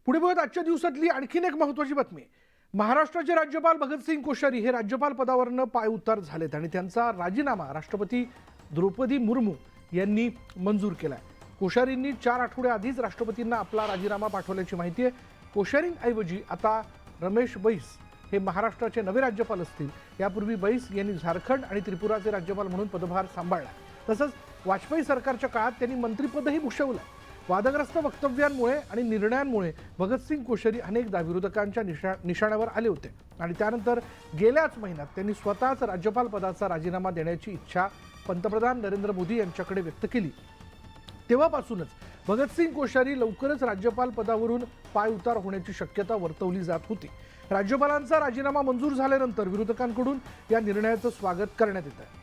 पुढे बघत आजच्या दिवसातली आणखीन एक महत्त्वाची बातमी. महाराष्ट्राचे राज्यपाल भगतसिंग कोश्यारी हे राज्यपाल पदावरनं पायउतार झालेत आणि त्यांचा राजीनामा राष्ट्रपती द्रौपदी मुर्मू यांनी मंजूर केलाय. कोश्यारींनी 4 आठवडे आधीच राष्ट्रपतींना आपला राजीनामा पाठवल्याची माहिती आहे. कोश्यारींऐवजी आता रमेश बैस हे महाराष्ट्राचे नवे राज्यपाल असतील. यापूर्वी बैस यांनी झारखंड आणि त्रिपुराचे राज्यपाल म्हणून पदभार सांभाळला. तसंच वाजपेयी सरकारच्या काळात त्यांनी मंत्रिपदही भूषवलं. वादग्रस्त वक्तव्यांमुळे आणि निर्णयांमुळे भगतसिंग कोश्यारी अनेकदा विरोधकांच्या निशाण्यावर आले होते आणि त्यानंतर गेल्याच महिन्यात त्यांनी स्वतःच राज्यपाल पदाचा राजीनामा देण्याची इच्छा पंतप्रधान नरेंद्र मोदी यांच्याकडे व्यक्त केली. तेव्हापासूनच भगतसिंग कोश्यारी लवकरच राज्यपाल पदावरून पायउतार होण्याची शक्यता वर्तवली जात होती. राज्यपालांचा राजीनामा मंजूर झाल्यानंतर विरोधकांकडून या निर्णयाचं स्वागत करण्यात येत आहे.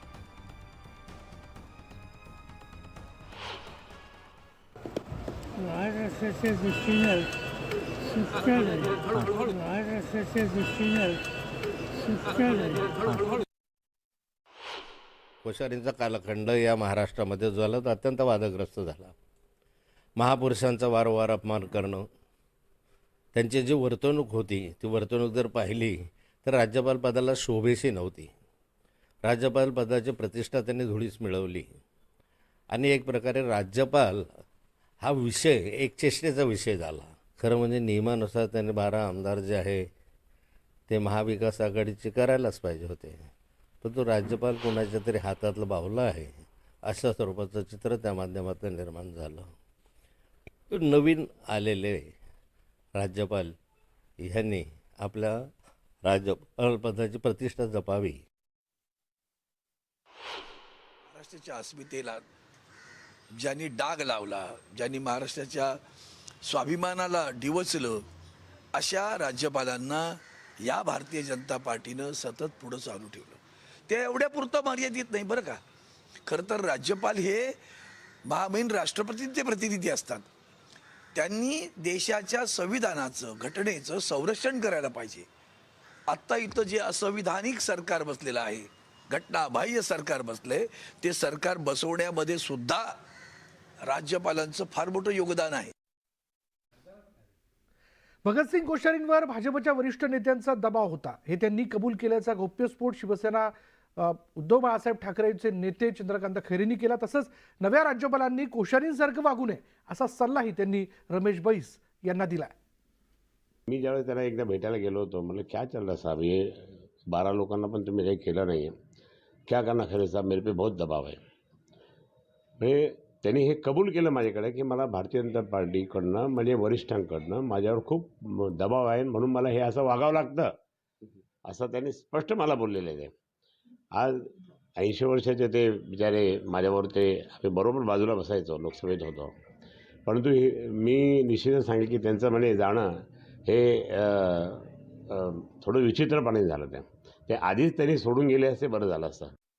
महाराष्ट्राच्या दृष्टीनं सुटका नाही. महाराष्ट्राच्या दृष्टीनं सुटका नाही. कोश्यारींचा कालखंड या महाराष्ट्रामध्ये जो आला तो अत्यंत वादग्रस्त झाला. महापुरुषांचा वारंवार अपमान करणं, त्यांची जी वर्तणूक होती ती वर्तणूक जर पाहिली तर राज्यपाल पदाला शोभेशी नव्हती. राज्यपाल पदाची प्रतिष्ठा त्यांनी धुळीस मिळवली आणि एक प्रकारे राज्यपाल हा विषय एक चेष्टेचा विषय झाला. खरं म्हणजे नियमानुसार त्यांनी 12 आमदार जे आहे ते महाविकास आघाडीचे करायलाच पाहिजे होते, पण तो राज्यपाल कोणाच्या तरी हातातलं बाहुलं आहे अशा स्वरूपाचं चित्र त्या माध्यमातून निर्माण झालं. नवीन आलेले राज्यपाल ह्यांनी आपल्या राज्यपाल पदाची प्रतिष्ठा जपावी. महाराष्ट्राच्या अस्मितेला ज्यांनी डाग लावला, ज्यांनी महाराष्ट्राच्या स्वाभिमानाला डिवचलं, अशा राज्यपालांना या भारतीय जनता पार्टीनं सतत पुढं चालू ठेवलं. ते एवढ्यापुरतं मर्यादित नाही बरं का. खरं तर राज्यपाल हे महामहिम राष्ट्रपतींचे प्रतिनिधी असतात. त्यांनी देशाच्या संविधानाचं, घटनेचं संरक्षण करायला पाहिजे. आत्ता इथं जे असंविधानिक सरकार बसलेलं आहे, घटनाबाह्य सरकार बसले, ते सरकार बसवण्यामध्ये सुद्धा राज्यपालांचं फार मोठं योगदान आहे. भगतसिंग कोश्यारींवर भाजपच्या वरिष्ठ नेत्यांचा दबाव होता हे त्यांनी कबूल केल्याचा गौप्यस्फोट शिवसेना उद्धव बाळासाहेब ठाकरेंचे नेते चंद्रकांत खैरेंनी केला. तसंच नव्या राज्यपालांनी कोश्यारींसारखं वागू नये असा सल्लाही त्यांनी रमेश बैस यांना दिला. मी ज्यावेळेस त्याला एकदा भेटायला गेलो होतो, म्हणलं क्या चल रहा साहब, ये 12 लोकांना पण तुम्ही काही केलं नाही आहे, क्या करना खैरे साहब, मेरे पे बहुत दबाव आहे. म्हणजे त्यांनी हे कबूल केलं माझ्याकडे की मला भारतीय जनता पार्टीकडनं, म्हणजे वरिष्ठांकडनं माझ्यावर खूप दबाव आहे, म्हणून मला हे असं वागावं लागतं असं त्यांनी स्पष्ट मला बोललेलं आहे. आज 80 वर्षाचे ते बिचारे माझ्यावर, ते आम्ही बरोबर बाजूला बसायचो, लोकसभेत होतो, परंतु मी निश्चितच सांगेल की त्यांचं म्हणे जाणं हे थोडं विचित्रपणे झालं. ते आधीच त्यांनी सोडून गेले असते बरं झालं असतं.